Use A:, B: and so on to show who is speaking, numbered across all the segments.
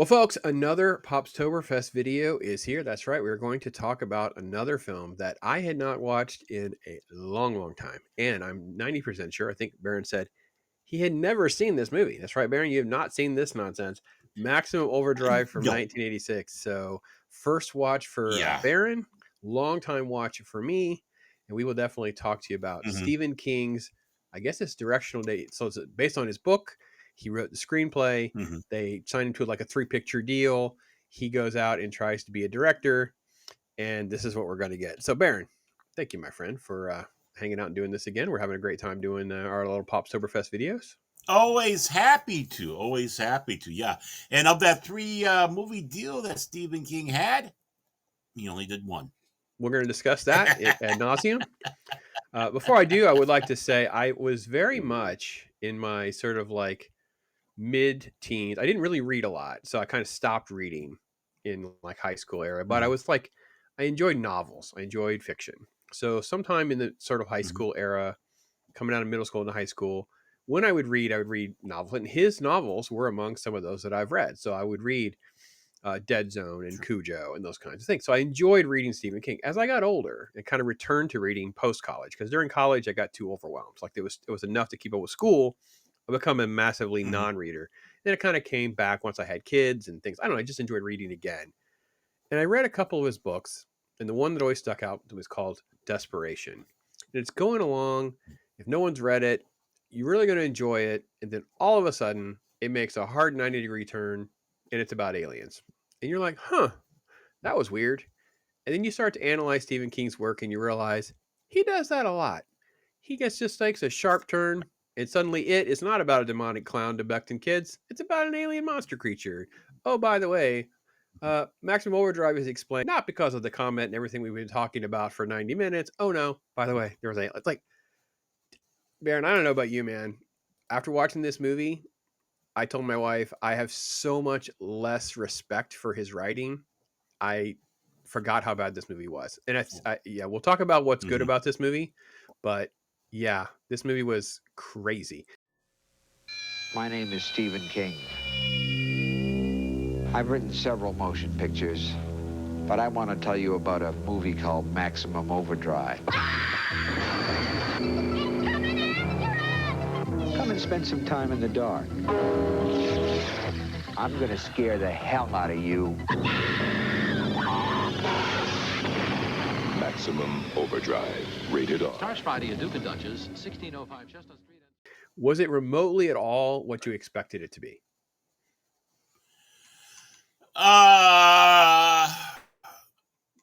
A: Well, folks, another PopsToberFest video is here. That's right. We're going to talk about another film that I had not watched in a long, long time. And I'm 90% sure, I think Baron said he had never seen this movie. That's right, Baron. You have not seen this nonsense. Maximum Overdrive from
B: No.
A: 1986. So, first watch for
B: Yeah.
A: Baron, long time watch for me. And we will definitely talk to you about
B: Mhm.
A: Stephen King's, I guess it's directional date. So, it's based on his book. He wrote the screenplay.
B: Mhm.
A: They signed him to like a 3-picture deal. He goes out and tries to be a director. And this is what we're going to get. So, Baron, thank you, my friend, for hanging out and doing this again. We're having a great time doing our little PopsToberFest videos.
B: Always happy to. Always happy to. Yeah. And of that 3 movie deal that Stephen King had, he only did 1.
A: We're going to discuss that ad nauseum. Before I do, I would like to say I was very much in my sort of like mid-teens. I didn't really read a lot, so I kind of stopped reading in like high school era. But I
B: Mhm.
A: was like, I enjoyed novels. I enjoyed fiction. So sometime in the sort of high
B: Mhm.
A: school era, coming out of middle school into high school, when I would read novels, and his novels were among some of those that I've read. So I would read Dead Zone and
B: Sure.
A: Cujo and those kinds of things. So I enjoyed reading Stephen King. As I got older and kind of returned to reading post college, because during college I got too overwhelmed. Like it was enough to keep up with school. I become a massively
B: Mhm.
A: non-reader. Then it kind of came back once I had kids and things. I don't know. I just enjoyed reading again. And I read a couple of his books, and the one that always stuck out was called Desperation. And it's going along. If no one's read it, you're really going to enjoy it. And then all of a sudden, it makes a hard 90-degree turn, and it's about aliens. And you're like, huh, that was weird. And then you start to analyze Stephen King's work, and you realize he does that a lot. He gets just takes a sharp turn, and suddenly it is not about a demonic clown abducting kids. It's about an alien monster creature. Oh, by the way, Maximum Overdrive is explained not because of the comment and everything we've been talking about for 90 minutes. Oh no, by the way, there was a. It's like Baron. I don't know about you, man. After watching this movie, I told my wife I have so much less respect for his writing. I forgot how bad this movie was, and yeah, we'll talk about what's good
B: Mhm.
A: about this movie, but yeah, this movie was crazy.
C: My name is Stephen King. I've written several motion pictures, but I want to tell you about a movie called Maximum Overdrive. Come and spend some time in the dark. I'm gonna scare the hell out of you.
D: Maximum Overdrive, rated R.
E: Stars Friday at Duke and Dutchess, 1605 Chestnut Street.
A: Was it remotely at all what you expected it to be?
B: Uh,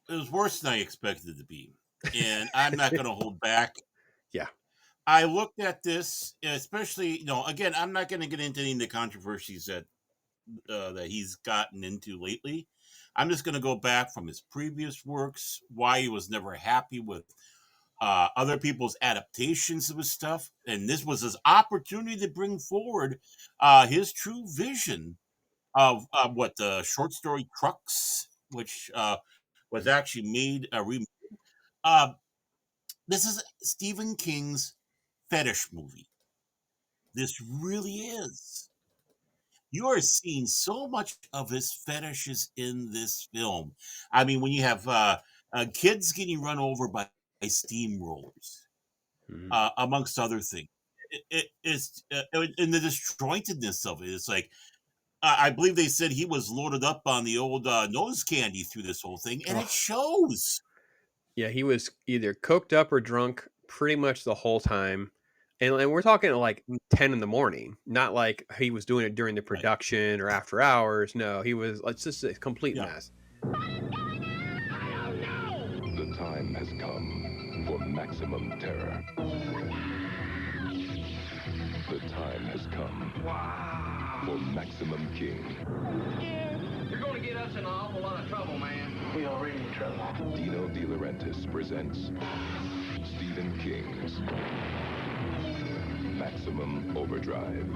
B: it was worse than I expected it to be. And I'm not going to hold back.
A: Yeah.
B: I looked at this, especially, again, I'm not going to get into any of the controversies that he's gotten into lately. I'm just going to go back from his previous works, why he was never happy with other people's adaptations of his stuff, and this was his opportunity to bring forward his true vision of what the short story Trucks, which was actually made a remake. Uh, this is Stephen King's fetish movie. This really is. You are seeing so much of his fetishes in this film. I mean, when you have kids getting run over by steamrollers,
A: Mhm.
B: amongst other things, it's in the disjointedness of it. It's like I believe they said he was loaded up on the old nose candy through this whole thing, and it
A: Oh,
B: shows.
A: yeah, he was either coked up or drunk pretty much the whole time. And we're talking at like
B: Mm,
A: 10 in the morning, not like he was doing it during the
B: right?
A: production or after hours. No, he was like just a complete
B: Yeah.
A: mess.
D: The time has come for maximum terror. The time has come for Maximum King.
E: You're going to get us in an awful lot of trouble, man.
F: We already in trouble.
D: Dino De Laurentiis presents Stephen King's Maximum Overdrive,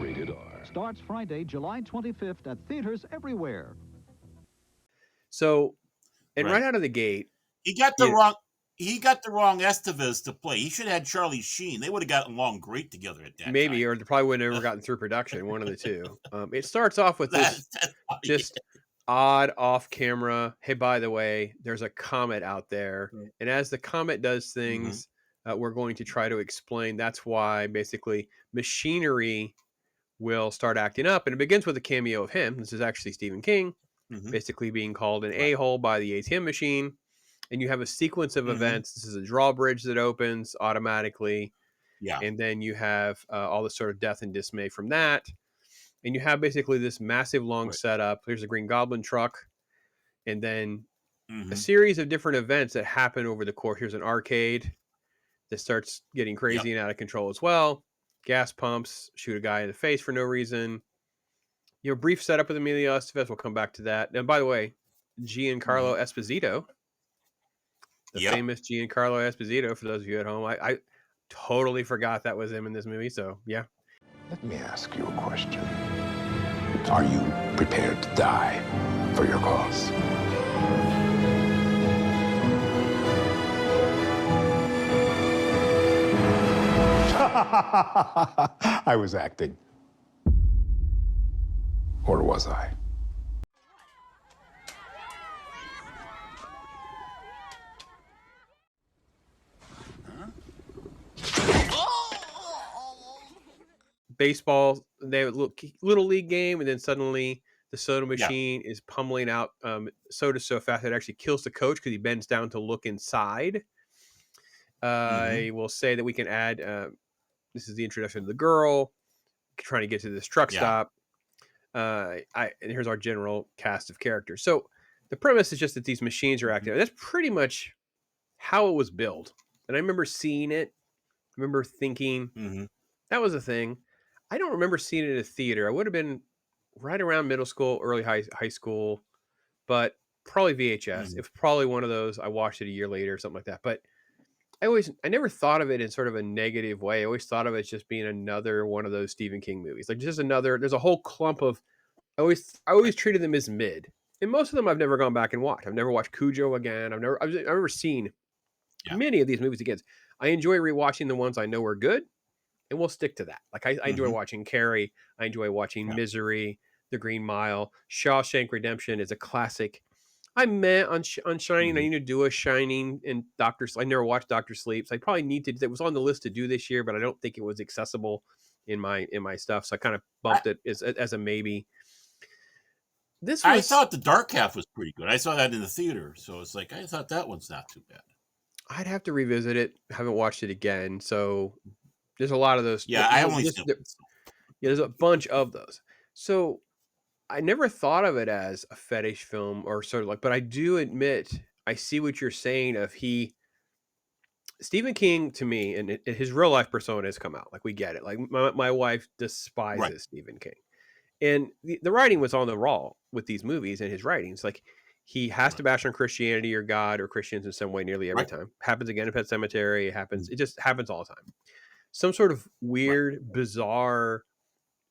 D: rated R.
G: Starts Friday, July 25th at theaters everywhere.
A: So, and right
B: Right.
A: out of the gate,
B: He got the
A: you
B: wrong. he got the wrong Estevez to play. He should have had Charlie Sheen. They would have gotten along great together at that time.
A: Maybe, or they probably wouldn't have ever gotten through production. One of the two. It starts off with this
B: That's probably
A: just odd off camera. Hey, by the way, there's a comet out there.
B: it.
A: And as the comet does
B: Mhm.
A: things, we're going to try to explain that's why basically machinery will start acting up. And it begins with a cameo of him. This is actually Stephen King,
B: Mhm.
A: basically being called an
B: Right.
A: a-hole by the ATM machine. And you have a sequence of
B: Mhm.
A: events. This is a drawbridge that opens automatically.
B: Yeah.
A: And then you have all the sort of death and dismay from that. And you have basically this massive long
B: Right.
A: setup. There's a Green Goblin truck, and then a
B: Mhm.
A: series of different events that happen over the course. Here's an arcade that starts getting
B: Yep.
A: crazy and out of control as well. Gas pumps, shoot a guy in the face for no reason. Brief setup with Emilio Estevez. We'll come back to that. And by the way, Giancarlo
B: Mhm.
A: Esposito, the
B: Yep.
A: famous Giancarlo Esposito, for those of you at home, I totally forgot that was him in this movie. So yeah,
F: Let me ask you a question. Are you prepared to die for your cause? I was acting. Or was I?
A: baseball. They have a little league game, and then suddenly the soda
B: Yeah.
A: machine is pummeling out soda so fast that it actually kills the coach because he bends down to look inside. I will say that we can add. This is the introduction of the girl trying to get to this truck
B: Yeah.
A: stop. And here's our general cast of characters. So the premise is just that these machines are active. That's pretty much how it was built. And I remember seeing it. I remember thinking
B: Mhm.
A: that was a thing. I don't remember seeing it in a theater. I would have been right around middle school, early high school, but probably VHS.
B: Mhm.
A: It was probably one of those. I watched it a year later or something like that. But I never thought of it in sort of a negative way. I always thought of it as just being another one of those Stephen King movies. Like just another, there's a whole clump of, I always treated them as mid. And most of them I've never gone back and watched. I've never watched Cujo again. I've never seen
B: Yeah.
A: many of these movies again. I enjoy rewatching the ones I know are good, and we'll stick to that. Like I enjoy
B: Mhm.
A: watching Carrie. I enjoy watching
B: Yeah.
A: Misery, The Green Mile, Shawshank Redemption is a classic. I met on Shining. I
B: Mhm.
A: need to do a Shining and I never watched Doctor Sleep. So I probably need to. It was on the list to do this year, but I don't think it was accessible in my stuff. So I kind of
B: I
A: bumped it as a maybe. This
B: I
A: was
B: thought The Dark Half was pretty good. I saw that in the theater, so it's like I thought that one's not too bad.
A: I'd have to revisit it. Haven't watched it again. So there's a lot of those.
B: Yeah, I only seen it once.
A: Yeah, there's a bunch of those. So I never thought of it as a fetish film or sort of like, but I do admit I see what you're saying. Stephen King to me and his real life persona has come out. Like we get it. Like my wife
B: Right.
A: despises Stephen King, and the writing was on the raw with these movies and his writings. Like he has to
B: Right.
A: bash on Christianity or God or Christians in some way nearly every
B: Right.
A: time. Happens again in Pet Cemetery.
B: Mhm.
A: It just happens all the time. Some sort of
B: Right.
A: weird, bizarre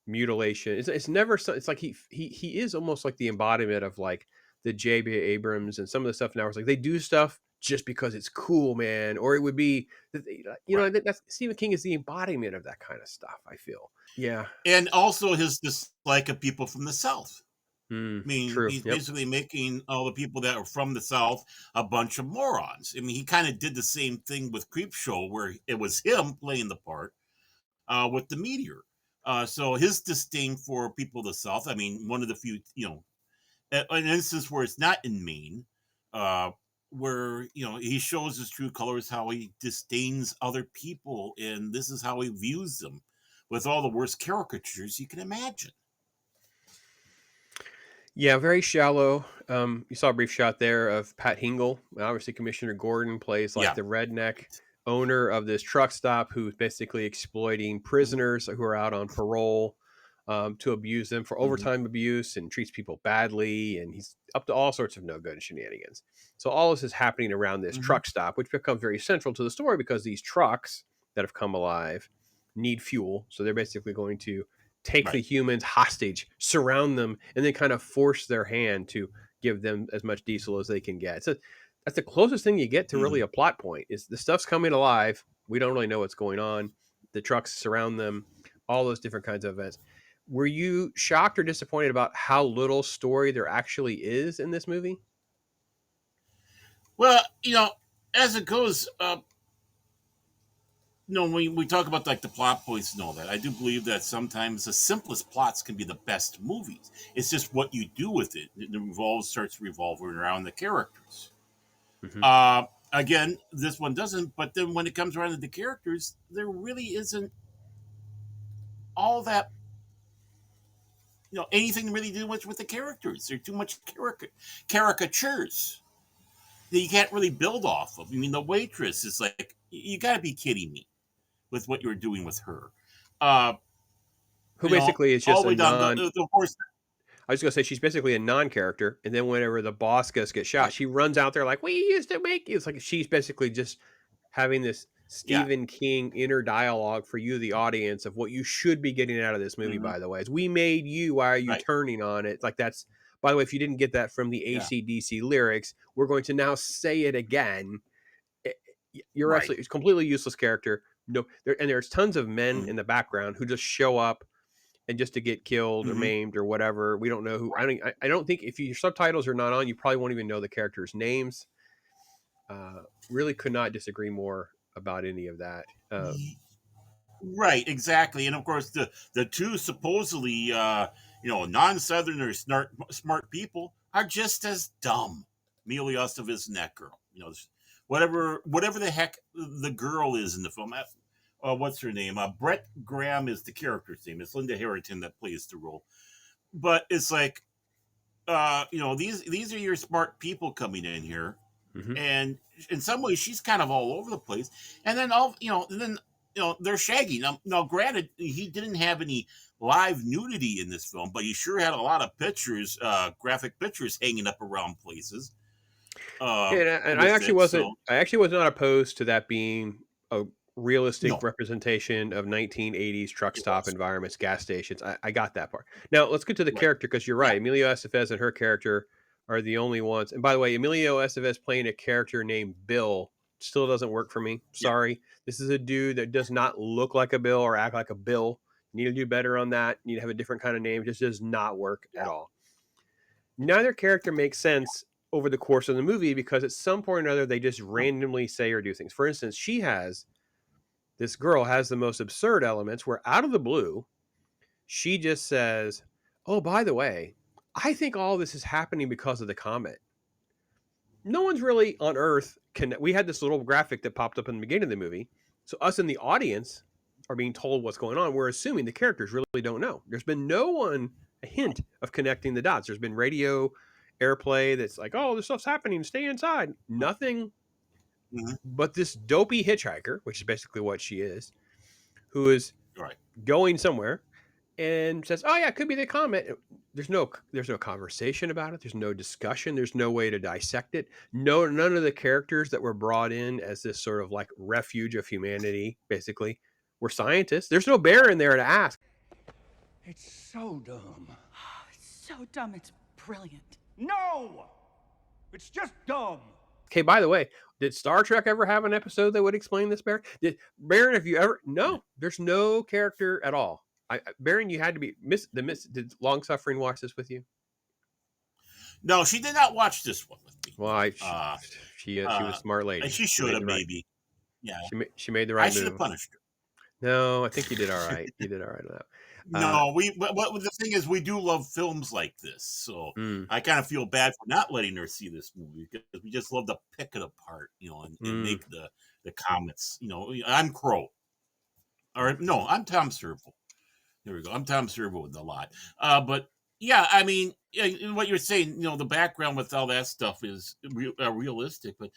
A: mutilation. It's never so. It's like he is almost like the embodiment of like the J.B. Abrams and some of the stuff now. It's like they do stuff just because it's cool, man. Or it would be
B: Right.
A: that's Stephen King is the embodiment of that kind of stuff. I feel. Yeah.
B: And also his dislike of people from the South. I mean,
A: True.
B: he's
A: Yep.
B: basically making all the people that are from the South a bunch of morons. I mean, he kind of did the same thing with Creepshow, where it was him playing the part with the meteor. So his disdain for people of the South, I mean, one of the few, an instance where it's not in Maine, uh, where, he shows his true colors, how he disdains other people, and this is how he views them with all the worst caricatures you can imagine.
A: Yeah, very shallow. You saw a brief shot there of Pat Hingle. Obviously, Commissioner Gordon plays like
B: Yeah.
A: the redneck owner of this truck stop who's basically exploiting prisoners who are out on parole to abuse them for
B: Mhm.
A: overtime abuse and treats people badly. And he's up to all sorts of no good shenanigans. So all this is happening around this
B: Mhm.
A: truck stop, which becomes very central to the story because these trucks that have come alive need fuel. So they're basically going to take the
B: Right.
A: humans hostage, surround them, and then kind of force their hand to give them as much diesel as they can get. So that's the closest thing you get to really
B: Mhm.
A: a plot point. Is the stuff's coming alive. We don't really know what's going on. The trucks surround them. All those different kinds of events. Were you shocked or disappointed about how little story there actually is in this movie?
B: Well, as it goes, when we talk about like the plot points and all that, I do believe that sometimes the simplest plots can be the best movies. It's just what you do with it. It starts revolving around the characters.
A: Mm-hmm.
B: Again, this one doesn't, but then when it comes around to the characters, there really isn't all that, anything really do much with the characters. There are too much caricatures that you can't really build off of. I mean, the waitress is like, you got to be kidding me with what you're doing with her. Uh,
A: Who basically is
B: all
A: just
B: the
A: a
B: way down
A: non.
B: the horse.
A: I was gonna say she's basically a non-character, and then whenever the boss get shot,
B: Right.
A: she runs out there like, "We used to make you." It's like she's basically just having this
B: Yeah.
A: Stephen King inner dialogue for you, the audience, of what you should be getting out of this movie.
B: Mhm.
A: By the way, is we made you. Why are you
B: Right.
A: turning on it? Like that's. By the way, if you didn't get that from the
B: Yeah.
A: ACDC lyrics, we're going to now say it again. You're
B: Right.
A: absolutely it's a completely useless character. No, there's tons of men
B: Mhm.
A: in the background who just show up and just to get killed or
B: Mhm.
A: maimed or whatever. We don't know who.
B: Right.
A: I don't think if your subtitles are not on, you probably won't even know the characters' names. Really could not disagree more about any of that.
B: Right, exactly. And of course, the two supposedly non-Southerners smart people are just as dumb. Emilio Estevez and that girl. Whatever the heck the girl is in the film. What's her name? Brett Graham is the character's name. It's Linda Harrington that plays the role. But it's like, these are your smart people coming in here,
A: Mhm.
B: and in some ways she's kind of all over the place. And then they're shaggy. Now, granted, he didn't have any live nudity in this film, but he sure had a lot of pictures, graphic pictures hanging up around places.
A: And I
B: With
A: actually
B: it,
A: wasn't.
B: so
A: I actually was not opposed to that being a realistic
B: no,
A: representation of 1980s truck
B: it
A: stop
B: was
A: environments, gas stations. I got that part. Now let's get to the
B: right.
A: character because you're
B: Yeah,
A: right. Emilio Estevez and her character are the only ones. And by the way, Emilio Estevez playing a character named Bill still doesn't work for me.
B: yeah,
A: Sorry, this is a dude that does not look like a Bill or act like a Bill. You need to do better on that. You need to have a different kind of name. It just does not work at
B: yeah.
A: all. Neither character makes sense over the course of the movie because at some point or another they just
B: Oh,
A: randomly say or do things. For instance, this girl has the most absurd elements where out of the blue, she just says, "Oh, by the way, I think all this is happening because of the comet." No one's really on Earth we had this little graphic that popped up in the beginning of the movie. So us in the audience are being told what's going on. We're assuming the characters really don't know. There's been a hint of connecting the dots. There's been radio airplay that's like, "Oh, this stuff's happening. Stay inside." Nothing
B: mhm,
A: but this dopey hitchhiker, which is basically what she is, who is
B: right.
A: going somewhere and says, "Oh yeah, it could be the comet." There's no conversation about it. There's no discussion. There's no way to dissect it. No, none of the characters that were brought in as this sort of like refuge of humanity, basically, were scientists. There's no bear in there to ask.
H: It's so dumb.
I: It's so dumb, it's brilliant.
H: No! It's just dumb.
A: Okay, by the way, did Star Trek ever have an episode that would explain this, Baron? Baron, have you ever? No, there's no character at all. Baron, you had to be Did Long Suffering watch this with you?
B: No, she did not watch this one with me.
A: Well, she was a
B: Uh,
A: smart lady.
B: she
A: She
B: should
A: made
B: have
A: the right.
B: maybe. Yeah,
A: She made the
B: I
A: right
B: should have
A: move.
B: punished her.
A: No, I think you did all right. You did all right on that.
B: No, but the thing is, we do love films like this, so
A: Mm,
B: I kind of feel bad for not letting her see this movie because we just love to pick it apart, and
A: mm.
B: make the comments. I'm Crow, or no, I'm Tom Servo. There we go. I'm Tom Servo with a lot, but yeah, I mean, what you're saying, the background with all that stuff is realistic, but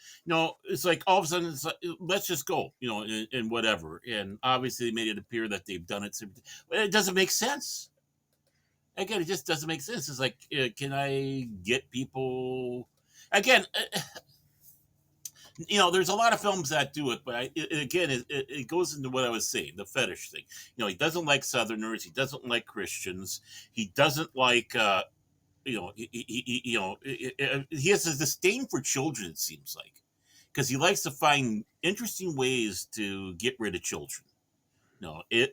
B: it's like all of a sudden it's like, let's just go, and whatever, and obviously they made it appear that they've done it, but it doesn't make sense. Again, it just doesn't make sense. It's like, can I get people again? There's a lot of films that do it, but it goes into what I was saying, the fetish thing. He doesn't like Southerners. He doesn't like Christians. He doesn't like he has a disdain for children. It seems like because he likes to find interesting ways to get rid of children.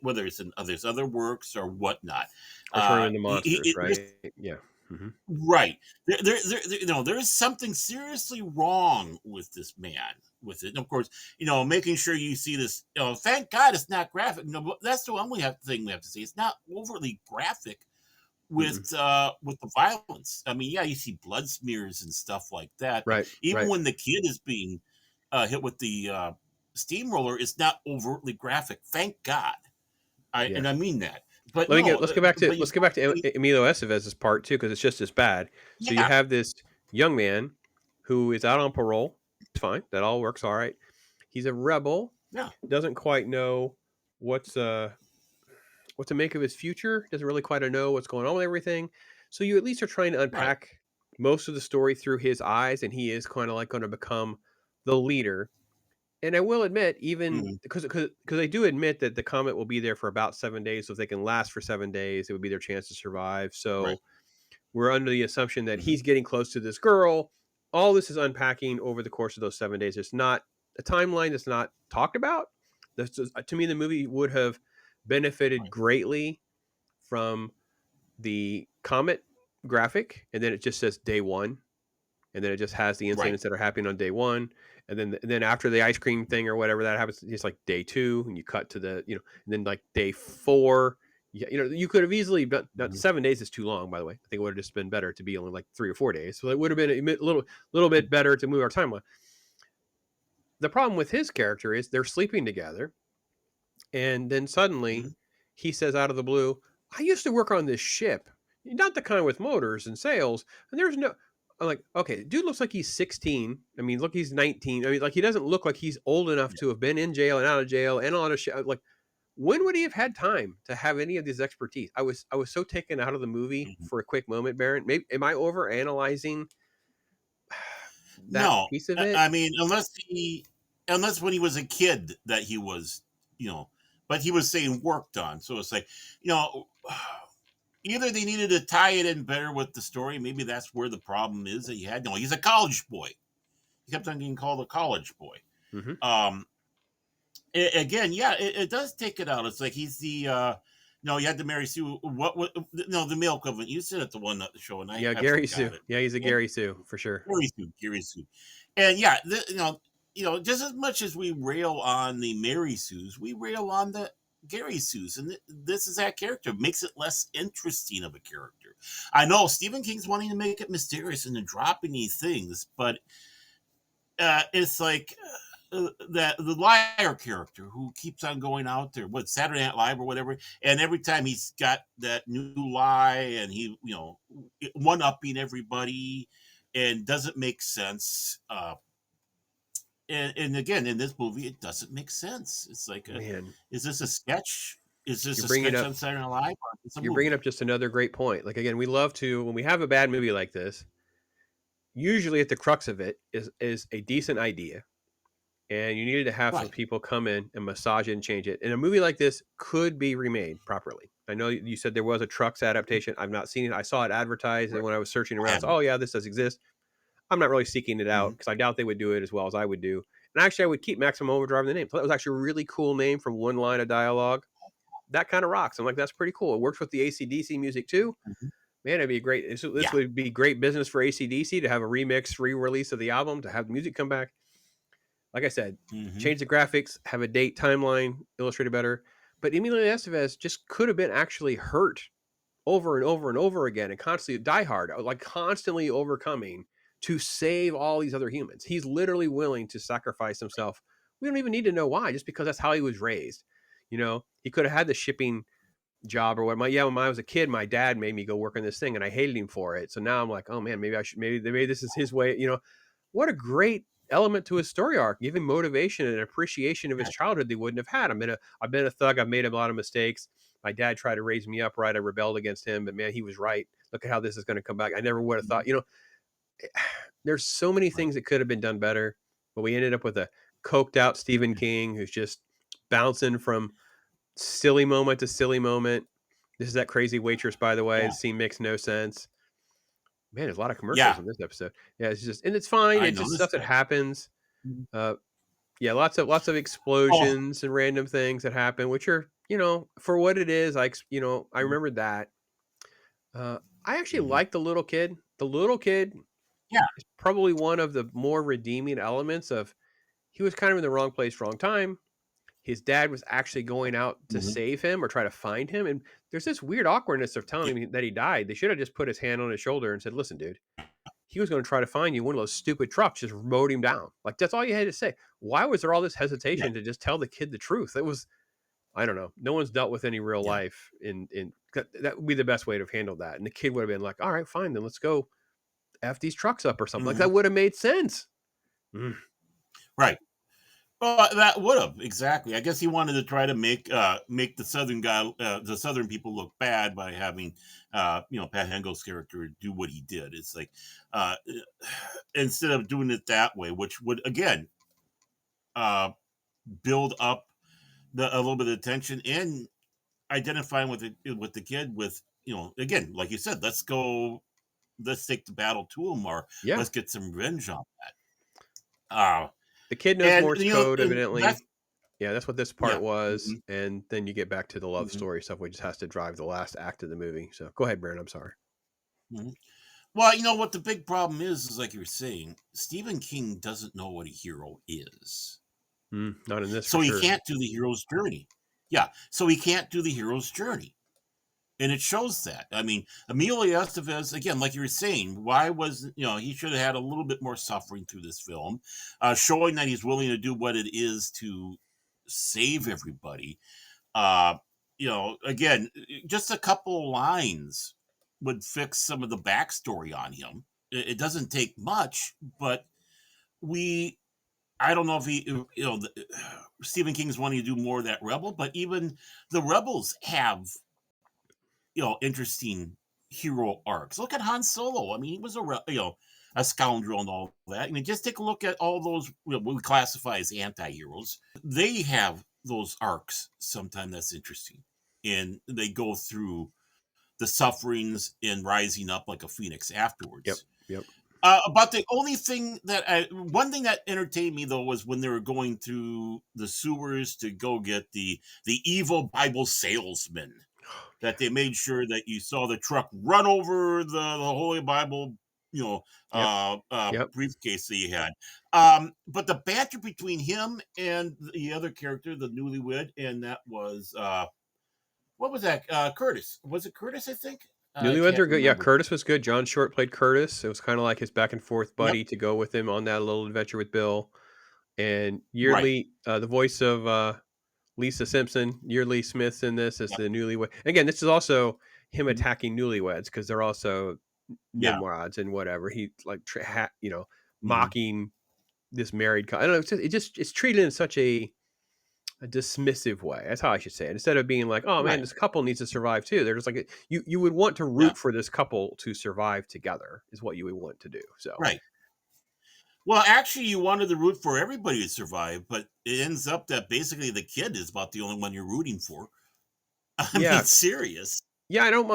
B: Whether it's in there's other works or whatnot.
A: Or turn them into
B: He,
A: monsters,
B: there's
A: right? Yeah. Hmm.
B: Right. There is something seriously wrong with this man with it. And of course, making sure you see this, thank God it's not graphic. No, but that's the only thing we have to say. It's not overly graphic with the violence. I mean, yeah, you see blood smears and stuff like that. But
A: Right.
B: even
A: Right.
B: when the kid is being hit with the steamroller, it's not overtly graphic. Thank God.
A: Yeah.
B: And I mean that. But
A: Let's go back to Emilio Estevez's part too, because it's just as bad. So you
B: yeah,
A: have this young man who is out on parole. It's fine. That all works all right. He's a rebel.
B: yeah,
A: Doesn't quite know what to make of his future. Doesn't really quite know what's going on with everything. So you at least are trying to
B: right.
A: unpack most of the story through his eyes, and he is kind of like going to become the leader. And I will admit, even
B: Mhm.
A: because they do admit that the comet will be there for about 7 days, so if they can last for 7 days, it would be their chance to survive.
B: Right.
A: So we're under the assumption that
B: Mhm.
A: he's getting close to this girl. All this is unpacking over the course of those 7 days. It's not a timeline that's not talked about. To me, the movie would have benefited
B: Right.
A: greatly from the comet graphic, and then it just says day one, and then it just has the
B: Right.
A: incidents that are happening on day one, and then after the ice cream thing or whatever that happens, it's like day two, and you cut to the and then like day four. You could have easily done.
B: Mhm.
A: 7 days is too long, by the way. I think it would have just been better to be only like 3 or 4 days. So it would have been a little bit better to move our timeline. The problem with his character is they're sleeping together, and then suddenly
B: Mhm.
A: he says out of the blue, "I used to work on this ship, not the kind with motors and sails, and there's no." I'm like, okay, dude looks like he's 16. I mean, look, he's 19. I mean, like he doesn't look like he's old enough to have been in jail and out of jail and on a ship. Like, when would he have had time to have any of this expertise? I was so taken out of the movie
B: Mhm.
A: for a quick moment, Baron. Maybe am I over analyzing that
B: No,
A: piece of it?
B: I mean, unless when he was a kid that he was, but he was saying worked on. So it's like, you know, either they needed to tie it in better with the story. Maybe that's where the problem is that he had. No, he's a college boy. He kept on getting called a college boy.
A: Hmm.
B: Um, Again, yeah, it does take it out. It's like he's the no, you had to marry Sue. What no, the male equivalent. You said it the one that the show, and
A: Yeah,
B: I
A: Gary Sue.
B: forgot it.
A: Yeah, he's a
B: And
A: Gary Sue for sure.
B: Gary Sue, and yeah, just as much as we rail on the Mary Sues, we rail on the Gary Sues, and this is that character. Makes it less interesting of a character. I know Stephen King's wanting to make it mysterious and then dropping these things, but it's like that the liar character who keeps on going out there, what Saturday Night Live or whatever, and every time he's got that new lie, and he one upping everybody, and doesn't make sense. And again, in this movie, it doesn't make sense. It's like,
A: Man,
B: is this a sketch? Is this
A: you're
B: a
A: bringing
B: sketch
A: up
B: on Saturday Night Live, or is it a
A: you're bringing
B: movie?
A: up just another great point. Like again, we love to when we have a bad movie like this. Usually, at the crux of it is a decent idea, and you needed to have some
B: Right.
A: people come in and massage it and change it. And a movie like this could be remade properly. I know you said there was a Trucks adaptation. I've not seen it. I saw it advertised, and
B: Right.
A: when I was searching
B: I
A: around, I said,
B: haven't.
A: "Oh yeah, this does exist." I'm not really seeking it out
B: Mhm.
A: because I doubt they would do it as well as I would do. And actually, I would keep Maximum Overdrive in the name. So that was actually a really cool name from one line of dialogue. That kind of rocks. I'm like, that's pretty cool. It works with the ACDC music too.
B: Mhm.
A: Man, it'd be great. This
B: Yeah.
A: would be great business for ACDC to have a remix, re-release of the album, to have the music come back. Like I said,
B: Hmm.
A: change the graphics, have a date, timeline, illustrated better. But Emilio Estevez just could have been actually hurt over and over and over again and constantly die hard, like constantly overcoming to save all these other humans. He's literally willing to sacrifice himself. We don't even need to know why, just because that's how he was raised. He could have had the shipping job or what. When I was a kid, my dad made me go work on this thing and I hated him for it. So now I'm like, oh man, maybe this is his way. What a great element to his story arc, give him motivation and appreciation of his
B: Yeah.
A: childhood they wouldn't have had. I've been a thug. I've made a lot of mistakes. My dad tried to raise me up right. I rebelled against him, but man, he was right. Look at how this is going to come back. I never would have thought, there's so many
B: Right.
A: things that could have been done better, but we ended up with a coked out Stephen
B: Yeah.
A: King who's just bouncing from silly moment to silly moment. This is that crazy waitress, by the way.
B: Yeah.
A: The scene makes no sense. Man, there's a lot of commercials
B: Yeah,
A: in this episode. Yeah, it's just, and it's fine.
B: I
A: It's just
B: noticed
A: stuff that
B: that.
A: happens.
B: Mhm.
A: Uh, yeah, lots of
B: Oh,
A: explosions and random things that happen, which are, for what it is. I
B: mhm,
A: remember that. I actually
B: mhm.
A: like the little kid. The little kid
B: Yeah.
A: is probably one of the more redeeming elements of he was kind of in the wrong place, wrong time. His dad was actually going out to
B: Mhm.
A: save him or try to find him. And there's this weird awkwardness of
B: Yeah.
A: telling him that he died. They should have just put his hand on his shoulder and said, listen, dude, he was going to try to find you. One of those stupid trucks just mowed him down. Like, that's all you had to say. Why was there all this
B: Yeah.
A: hesitation to just tell the kid the truth? It was, I don't know. No one's dealt with any real
B: Yeah.
A: life that would be the best way to have handled that. And the kid would have been like, all right, fine, then let's go F these trucks up or something. Like,
B: Mhm.
A: that would have made sense. Mm.
B: Right. Well, that would have exactly. I guess he wanted to try to make the southern people look bad by having Pat Hengel's character do what he did. It's like uh, instead of doing it that way, which would again uh, build up a little bit of tension and identifying with the kid with again like you said, let's take the battle to him, or
A: Yeah.
B: let's get some revenge on that.
A: The kid knows
B: And
A: Morse code,
B: and that's
A: evidently. Yeah, that's what this part
B: yeah.
A: was.
B: Mhm,
A: And then you get back to the love
B: mhm,
A: story stuff, which just has to drive the last act of the movie. So go ahead, Baron. I'm sorry.
B: mhm. Well, you know what the big problem is like you were saying, Stephen King doesn't know what a hero is.
A: Not in this for
B: So he
A: sure.
B: can't do the hero's journey. Yeah. So he can't do the hero's journey. And it shows that. I mean, Emilio Estevez, again, like you were saying, why was, he should have had a little bit more suffering through this film, showing that he's willing to do what it is to save everybody. Uh, again, just a couple of lines would fix some of the backstory on him. It doesn't take much, but we, I don't know if Stephen King's wanting to do more of that Rebel, but even the Rebels have, interesting hero arcs. Look at Han Solo. I mean, he was a scoundrel and all that. I mean, just take a look at all those what we classify as anti-heroes. They have those arcs sometimes that's interesting. And they go through the sufferings and rising up like a phoenix
A: Yep.
B: afterwards.
A: Yep.
B: But the only thing one thing that entertained me though was when they were going through the sewers to go get the evil Bible salesman. That they made sure that you saw the truck run over the Holy Bible,
A: Yep. Yep.
B: briefcase that he had. But the banter between him and the other character, the newlywed, and that was what was that? Curtis. Was it Curtis? I think. I
A: Newlyweds
B: can't
A: are good. Yeah,
B: remember.
A: Curtis was good. John Short played Curtis. It was kind of like his back and forth
B: Yep.
A: buddy to go with him on that little adventure with Bill. And
B: Right.
A: Yearly, the voice of Lisa Simpson, Yearly Smith's in this as
B: Yep.
A: the newlywed. Again, this is also him
B: Mhm.
A: attacking newlyweds because they're also
B: Yeah.
A: nimrods and whatever. He like
B: Mhm.
A: mocking this married couple. I don't know. It's treated in such a dismissive way. That's how I should say it. Instead of being like, "Oh man,
B: Right.
A: this couple needs to survive too." They're just like you would want to
B: Yeah.
A: root for this couple to survive together is what you would want to do. So
B: Right. Well, actually, you wanted to root for everybody to survive, but it ends up that basically the kid is about the only one you're rooting for. I mean,
A: yeah,
B: serious.
A: yeah, I don't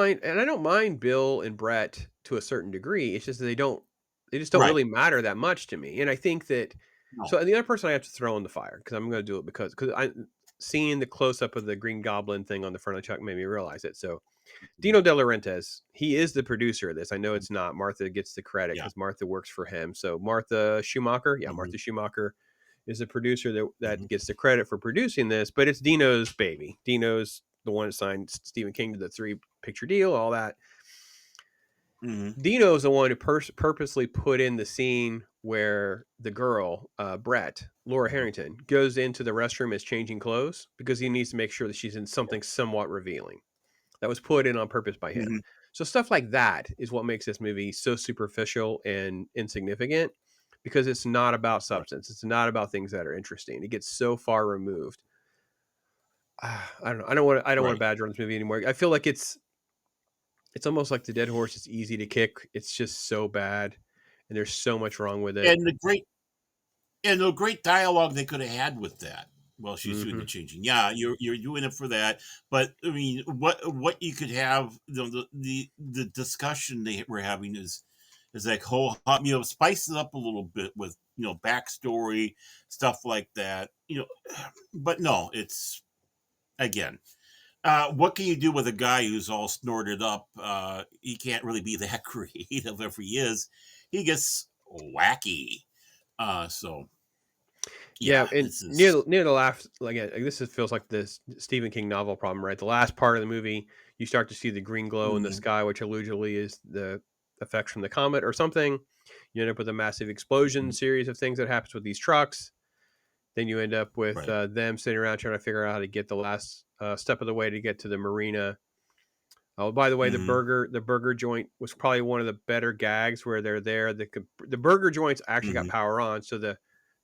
A: mind Bill and Brett to a certain degree. It's just that they just don't
B: Right.
A: really matter that much to me. And I think that
B: No.
A: so and the other person I have to throw in the fire because I'm going to do it because I seeing the close up of the Green Goblin thing on the front of the truck made me realize it. So Dino De Laurentiis, he is the producer of this. I know it's not. Martha gets the credit
B: Yeah.
A: because Martha works for him. So Martha Schumacher, yeah,
B: Mhm.
A: Martha Schumacher is the producer that
B: Mhm.
A: gets the credit for producing this, but it's Dino's baby. Dino's the one that signed Stephen King to the 3-picture deal, all that.
B: Mhm.
A: Dino's the one who purposely put in the scene where the girl, Brett, Laura Harrington, goes into the restroom as changing clothes because he needs to make sure that she's in something somewhat revealing. That was put in on purpose by him.
B: Mhm.
A: So stuff like that is what makes this movie so superficial and insignificant because it's not about
B: Right.
A: substance. It's not about things that are interesting. It gets so far removed. I don't know. I don't want to
B: Right.
A: badger on this movie anymore. I feel like it's almost like the dead horse. It's easy to kick. It's just so bad, and there's so much wrong with it.
B: And the great dialogue they could have had with that while she's doing the
A: Hmm.
B: changing. Yeah, you're doing it for that, but I mean, what you could have, the discussion they were having is It's like spice it up a little bit with, backstory, stuff like that. But no, it's, again, what can you do with a guy who's all snorted up? He can't really be that creative if he is. He gets wacky. So
A: Yeah,
B: yeah,
A: and
B: this is
A: near the last, feels like this Stephen King novel problem, right? The last part of the movie, you start to see the green glow in the
B: Mhm,
A: sky, which allegedly is the effects from the comet or something. You end up with a massive explosion
B: mhm,
A: series of things that happens with these trucks. Then you end up with
B: right.
A: them sitting around trying to figure out how to get the last step of the way to get to the marina. Oh, by the way,
B: Hmm.
A: the burger joint was probably one of the better gags where they're there. The burger joints actually got
B: Hmm.
A: power on, so the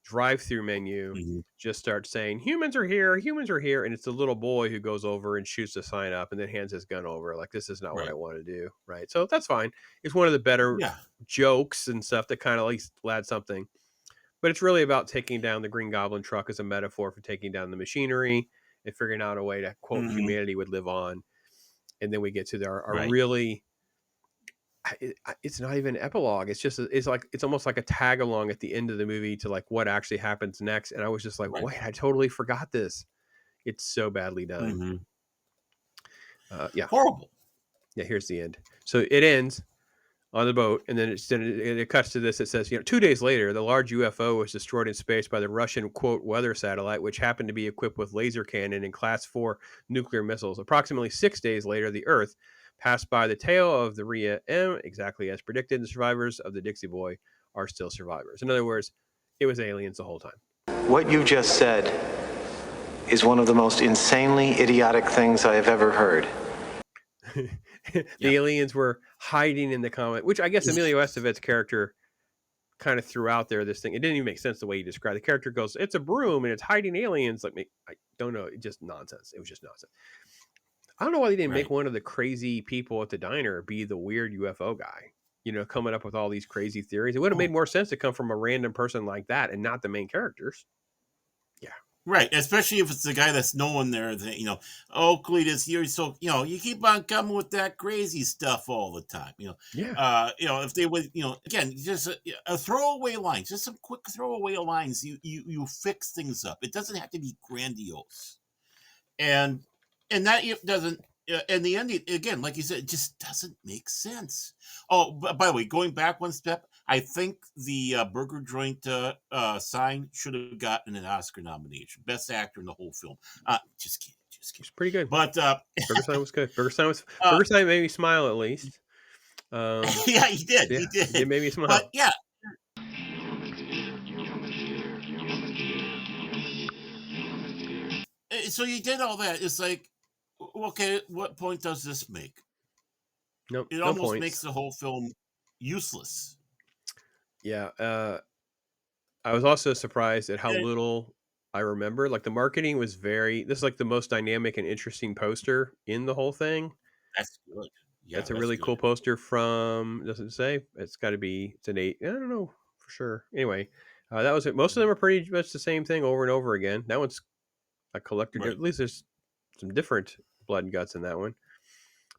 A: drive-through menu
B: Hmm.
A: just starts saying humans are here, and it's the little boy who goes over and shoots the sign up and then hands his gun over. Like, this is not what I
B: Right.
A: want to do, right? So that's fine. It's one of the better
B: Yeah.
A: jokes and stuff that kind of at least add something. But it's really about taking down the Green Goblin truck as a metaphor for taking down the machinery and figuring out a way to quote
B: Hmm.
A: humanity would live on. And then we get to our
B: Right.
A: really it's not even an epilogue. It's just it's almost like a tag along at the end of the movie to like what actually happens next. And I was just like,
B: Right.
A: wait, I totally forgot this. It's so badly done.
B: Hmm.
A: Yeah,
B: Horrible.
A: yeah. Here's the end. So it ends on the boat, and then it cuts to this. It says, 2 days later, the large UFO was destroyed in space by the Russian quote weather satellite, which happened to be equipped with laser cannon and Class 4 nuclear missiles. Approximately 6 days later, the Earth passed by the tail of the Rhea M, exactly as predicted. The survivors of the Dixie Boy are still survivors. In other words, it was aliens the whole time.
J: What you just said is one of the most insanely idiotic things I have ever heard.
A: The aliens were hiding in the comet, which I guess Emilio Estevez's character kind of threw out there. This thing, it didn't even make sense the way he described. The character goes, "It's a broom and it's hiding aliens." Like, I don't know, it just nonsense. It was just nonsense. I don't know why they didn't make
B: Right.
A: one of the crazy people at the diner be the weird UFO guy. Coming up with all these crazy theories. It would have
B: Oh,
A: made more sense to come from a random person like that and not the main characters. Yeah.
B: right. Especially if it's the guy that's known there that, oh, Cletus, you're so, you keep on coming with that crazy stuff all the time.
A: Yeah.
B: If they would, again, just a throwaway lines, just some quick throwaway lines, you fix things up. It doesn't have to be grandiose. And that it doesn't, in the end, again, like you said, it just doesn't make sense. Oh, by the way, going back one step, I think the burger joint sign should have gotten an Oscar nomination, best actor in the whole film. Just kidding, just kidding.
A: It's pretty good.
B: But
A: Burger sign was good. Burger
B: uh,
A: sign made me smile at least.
B: yeah, he did,
A: Yeah,
B: he
A: it did
B: did.
A: make me
B: But
A: smile.
B: yeah, so you did all that. It's like, okay, what point does this make?
A: Nope,
B: It
A: no
B: almost makes
A: points.
B: the whole film useless.
A: Yeah, I was also surprised at how
B: And,
A: little I remember. Like, the marketing was this is like the most dynamic and interesting poster in the whole thing.
B: that's good. Yeah,
A: That's a
B: that's
A: really cool
B: good.
A: poster from, doesn't say. It's got to be, it's an 8. I don't know for sure. Anyway, that was it. Most of them are pretty much the same thing over and over again. That one's a collector.
B: Right.
A: At least there's some different blood and guts in that one.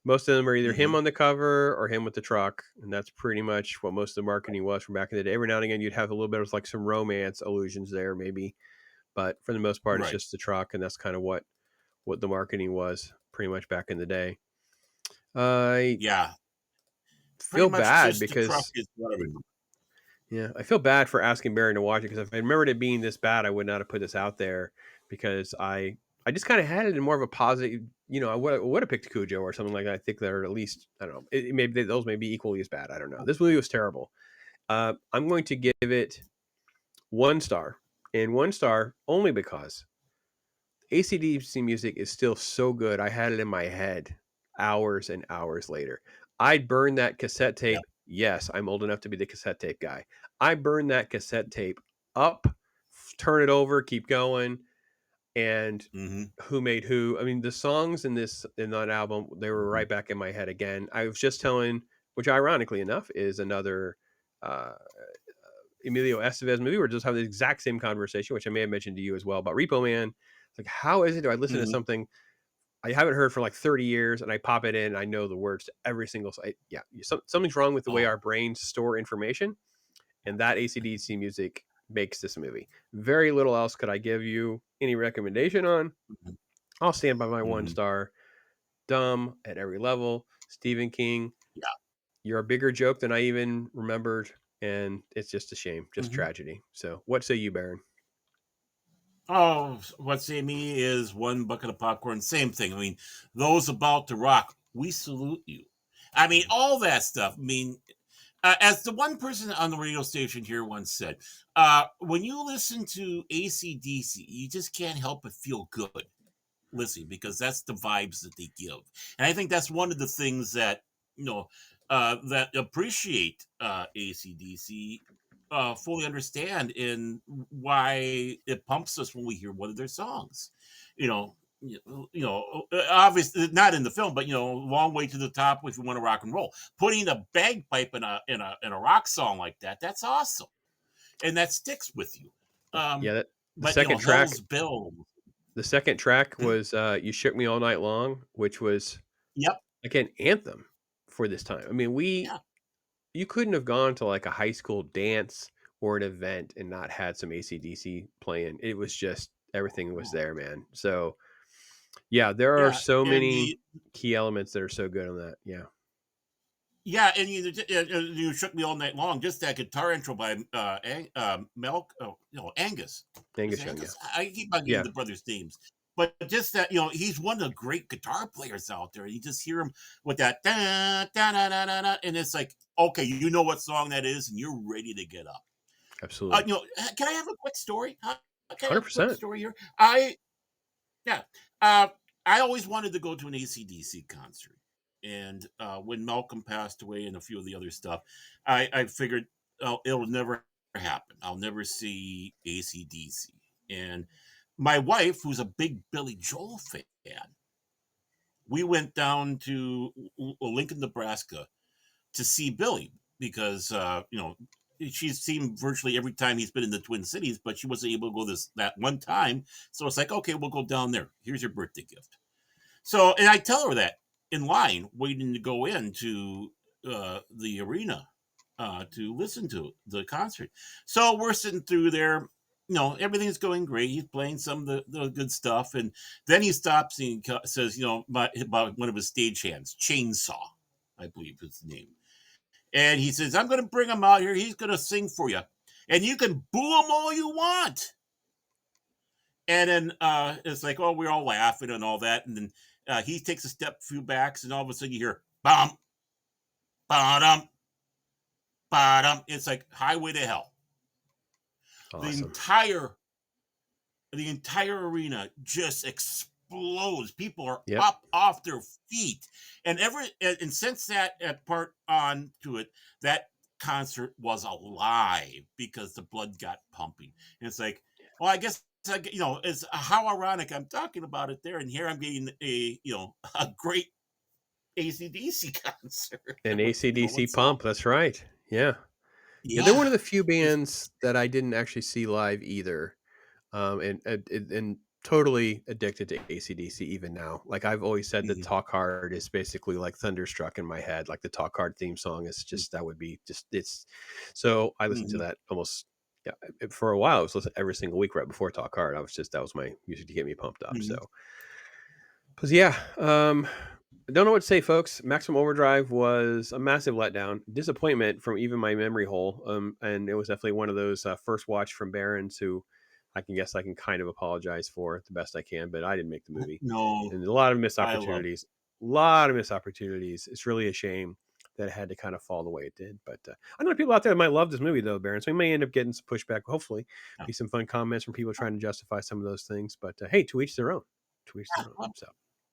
A: Most of them are either him
B: Hmm.
A: on the cover or him with the truck, and that's pretty much what most of the marketing was from back in the day. Every now and again, you'd have a little bit of like some romance allusions there, maybe, but for the most part, it's
B: Right.
A: just the truck, and that's kind of what the marketing was pretty much back in the day. I
B: Yeah. Pretty
A: feel
B: much
A: bad
B: just the truck
A: because
B: is what I remember.
A: yeah, I feel bad for asking Barry to watch it because if I remembered it being this bad, I would not have put this out there because I just kind of had it in more of a positive. I would have picked Cujo or something like that. I think they're at least, I don't know. Maybe those may be equally as bad. I don't know. This movie was terrible. I'm going to give it 1 star, and 1 star only because ACDC music is still so good. I had it in my head hours and hours later. I'd burn that cassette
B: Yeah.
A: tape. Yes, I'm old enough to be the cassette tape guy. I burned that cassette tape up, turn it over, keep going, and
B: Hmm.
A: who made who. I mean, the songs in that album, they were right back in my head again. I was just telling, which ironically enough is another uh, Emilio Estevez movie. We're just having the exact same conversation, which I may have mentioned to you as well about Repo Man. It's like, how is it? Do I listen to
B: Hmm.
A: something I haven't heard for like 30 years, and I pop it in. And I know the words to every single song. Yeah, something's wrong with the way our brains store information, and that AC/DC music makes this movie. Very little else could I give you any recommendation on. I'll stand by my 1 star. Dumb at every level. Stephen King.
B: Yeah.
A: You're a bigger joke than I even remembered, and it's just a shame, just tragedy. So, what say you, Baron?
B: Oh, what say me is 1 bucket of popcorn. Same thing. I mean, those about to rock, we salute you. I mean, all that stuff. I mean, as the one person on the radio station here once said, when you listen to AC/DC, you just can't help but feel good listening, because that's the vibes that they give. And I think that's one of the things that, that appreciate AC/DC fully understand in why it pumps us when we hear one of their songs. Obviously not in the film, but Long Way to the Top if you want to rock and roll. Putting a bagpipe in a rock song like that, that's awesome, and that sticks with you.
A: The
B: but
A: second track.
B: Hell's Bells.
A: The second track was "You Shook Me All Night Long," which was like an anthem for this time. I mean, you couldn't have gone to like a high school dance or an event and not had some AC/DC playing. It was just everything was there, man. So yeah, there are so many key elements that are so good on that. Yeah.
B: Yeah, and you shook me all night long. Just that guitar intro by Angus.
A: Angus Young. Yeah.
B: I keep on getting the brothers' names, but just that he's one of the great guitar players out there. You just hear him with that da da da da da, and it's like, okay, you know what song that is, and you're ready to get up.
A: Absolutely.
B: Can I have a quick story?
A: 100%
B: story here. I always wanted to go to an AC/DC concert. And when Malcolm passed away and a few of the other stuff, I figured it'll never happen. I'll never see AC/DC. And my wife, who's a big Billy Joel fan, we went down to Lincoln, Nebraska to see Billy because, she's seen virtually every time he's been in the Twin Cities, but she wasn't able to go that one time. So it's like, okay, we'll go down there. Here's your birthday gift. So, and I tell her that in line, waiting to go into the arena to listen to the concert. So we're sitting through there, everything's going great. He's playing some of the good stuff. And then he stops and he says, about one of his stagehands, Chainsaw, I believe is the name. And he says, I'm going to bring him out here. He's going to sing for you. And you can boo him all you want. And then it's like, oh, we're all laughing and all that. And then he takes a few backs, and all of a sudden you hear bum, ba-dum, ba-dum. It's like Highway to Hell. Awesome. The entire arena just explodes. People are up off their feet, and since that part on to it, that concert was alive because the blood got pumping. And it's like, well, I guess. It's how ironic I'm talking about it there, and here I'm getting a great AC/DC concert.
A: An AC/DC pump, that's right. Yeah. They're one of the few bands that I didn't actually see live either, and totally addicted to AC/DC even now. Like I've always said, that Talk Hard is basically like Thunderstruck in my head. Like the Talk Hard theme song is just that would be just it's. So I listen to that almost. Yeah, for a while I was listening every single week right before Talk Hard. That was my music to get me pumped up. So, because I don't know what to say, folks. Maximum Overdrive was a massive letdown, disappointment from even my memory hole. And it was definitely one of those first watch from Barons who I can kind of apologize for the best I can, but I didn't make the movie.
B: No,
A: and a lot of missed opportunities. It's really a shame that it had to kind of fall the way it did. But I know people out there that might love this movie, though, Baron. So we may end up getting some pushback. Hopefully, be some fun comments from people trying to justify some of those things. But hey, to each their own. To each their own. So.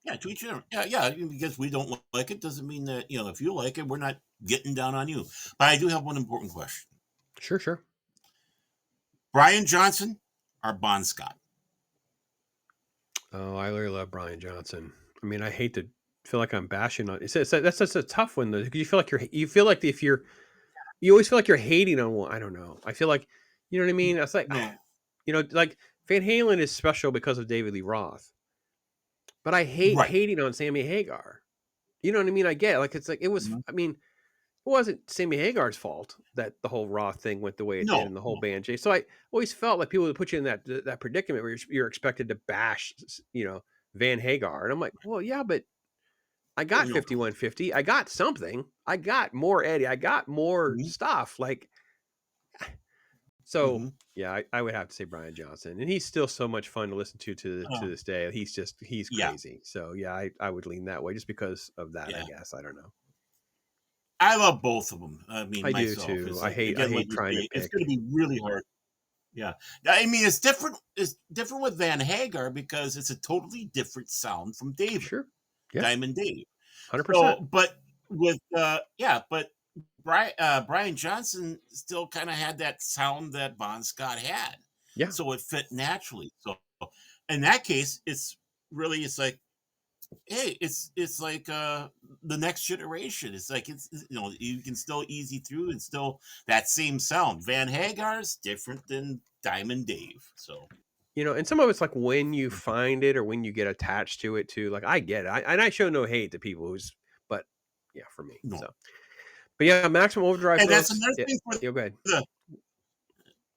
B: Yeah, to each their own. Yeah. Because we don't like it doesn't mean that if you like it, we're not getting down on you. But I do have one important question.
A: Sure.
B: Brian Johnson or Bon Scott?
A: Oh, I really love Brian Johnson. I mean, I hate to feel like I'm bashing on it. That's such a tough one though, because you feel like you always feel like you're hating on one. I don't know. I feel like, you know what I mean? It's like, like Van Halen is special because of David Lee Roth, but I hate
B: Right.
A: hating on Sammy Hagar. You know what I mean? I get it. Like, it's like, it was,
B: Mhm.
A: I mean, it wasn't Sammy Hagar's fault that the whole Raw thing went the way it did
B: No,
A: and the whole
B: no.
A: band chase. So I always felt like people would put you in that predicament where you're expected to bash, Van Hagar. And I'm like, well, yeah, but I got
B: No.
A: 5150. I got something. I got more Eddie. I got more
B: Mhm.
A: stuff. Like, so
B: Mhm.
A: yeah, I would have to say Brian Johnson, and he's still so much fun to listen to
B: Um,
A: this day. He's
B: yeah.
A: crazy. So yeah, I would lean that way just because of that. I
B: Yeah.
A: guess I don't know.
B: I love both of them. I mean,
A: I do
B: myself.
A: too.
B: It's
A: I
B: like,
A: hate
B: again, like you
A: trying to
B: say, it's
A: pick.
B: going to be really hard. Yeah. I mean, it's different. It's different with Van Hagar because it's a totally different sound from David,
A: Sure. Yeah.
B: Diamond Dave.
A: 100%.
B: So, but with, but Brian Johnson still kind of had that sound that Bon Scott had.
A: Yeah.
B: So it fit naturally. So in that case, it's like, hey, it's like the next generation. It's like, it's, you can still easy through and still that same sound. Van Hagar's different than Diamond Dave. So
A: And some of it's like when you find it or when you get attached to it too. Like, I get it. And I show no hate to people but yeah, for me.
B: no.
A: So, but yeah, Maximum Overdrive,
B: And
A: folks. Go ahead.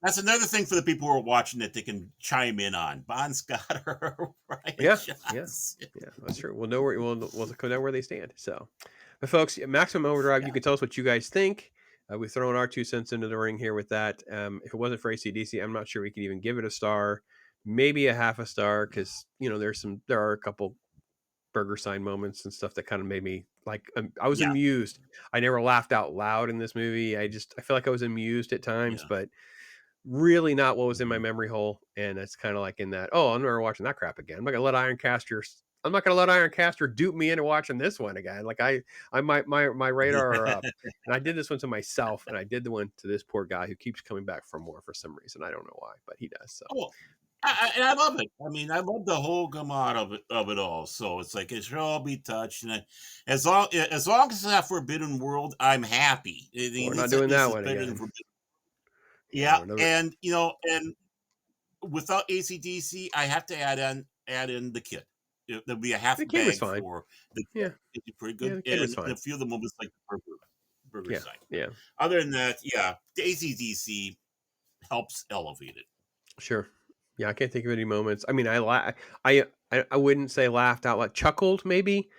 B: That's another thing for the people who are watching that they can chime in on. Bon Scott or Brian
A: Yeah,
B: Johnson.
A: yeah, that's true. We'll know we'll know where they stand. So, but folks, Maximum Overdrive, you can tell us what you guys think. We've thrown our 2 cents into the ring here with that. If it wasn't for ACDC, I'm not sure we could even give it a star, maybe a half a star, because there are a couple burger sign moments and stuff that kind of made me like, I was amused. I never laughed out loud in this movie. I feel like I was amused at times, but really not what was in my memory hole. And it's kind of like in that, I'm never watching that crap again. I'm not gonna let Ironcaster dupe me into watching this one again. Like, my radar are up. And I did this one to myself, and I did the one to this poor guy who keeps coming back for more for some reason. I don't know why, but he does. So
B: And I love it. I mean, I love the whole gamut of it all. So it's like, it should all be touched. And as long as it's not Forbidden World, I'm happy.
A: we're not doing that one again.
B: Yeah, and and without ACDC, I have to add in the kid. There'll be a half
A: The Kid was
B: bag
A: fine.
B: for the kid.
A: Yeah,
B: It's pretty good.
A: the Kid was
B: And
A: fine.
B: a few of the moments like the burger
A: Yeah,
B: sign.
A: yeah.
B: Other than that, the ACDC helps elevate it.
A: Sure. Yeah, I can't think of any moments. I mean, I wouldn't say laughed out loud, chuckled maybe,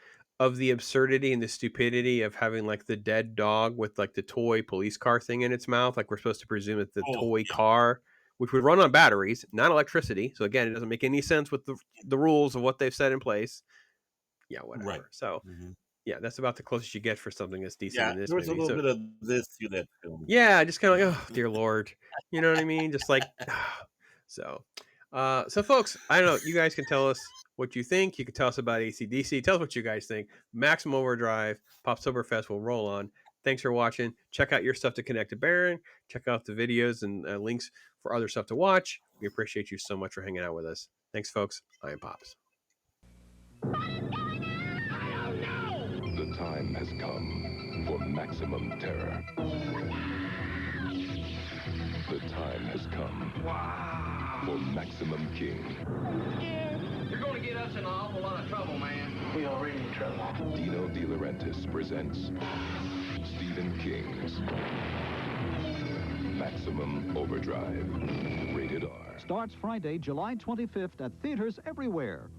A: of the absurdity and the stupidity of having like the dead dog with like the toy police car thing in its mouth. Like, we're supposed to presume it's the toy car, which would run on batteries, not electricity. So again, it doesn't make any sense with the rules of what they've set in place. Yeah, whatever.
B: Right.
A: So yeah, that's about the closest you get for something that's decent
B: Yeah,
A: in this
B: there was
A: movie.
B: a little bit of this to that film.
A: Yeah, just kind of like, oh dear Lord, you know what I mean? Just like, so folks, I don't know. You guys can tell us what you think. You can tell us about ACDC. Tell us what you guys think. Maximum Overdrive, PopsToberFest will roll on. Thanks for watching. Check out your stuff to connect to Baron. Check out the videos and links for other stuff to watch. We appreciate you so much for hanging out with us. Thanks, folks. I am Pops.
D: The time has come for maximum terror. The time has come for Maximum King.
E: You're going to get us in an awful lot of trouble, man.
J: We already in trouble.
D: Dino De Laurentiis presents Stephen King's Maximum Overdrive. Rated R.
G: Starts Friday, July 25th at theaters everywhere.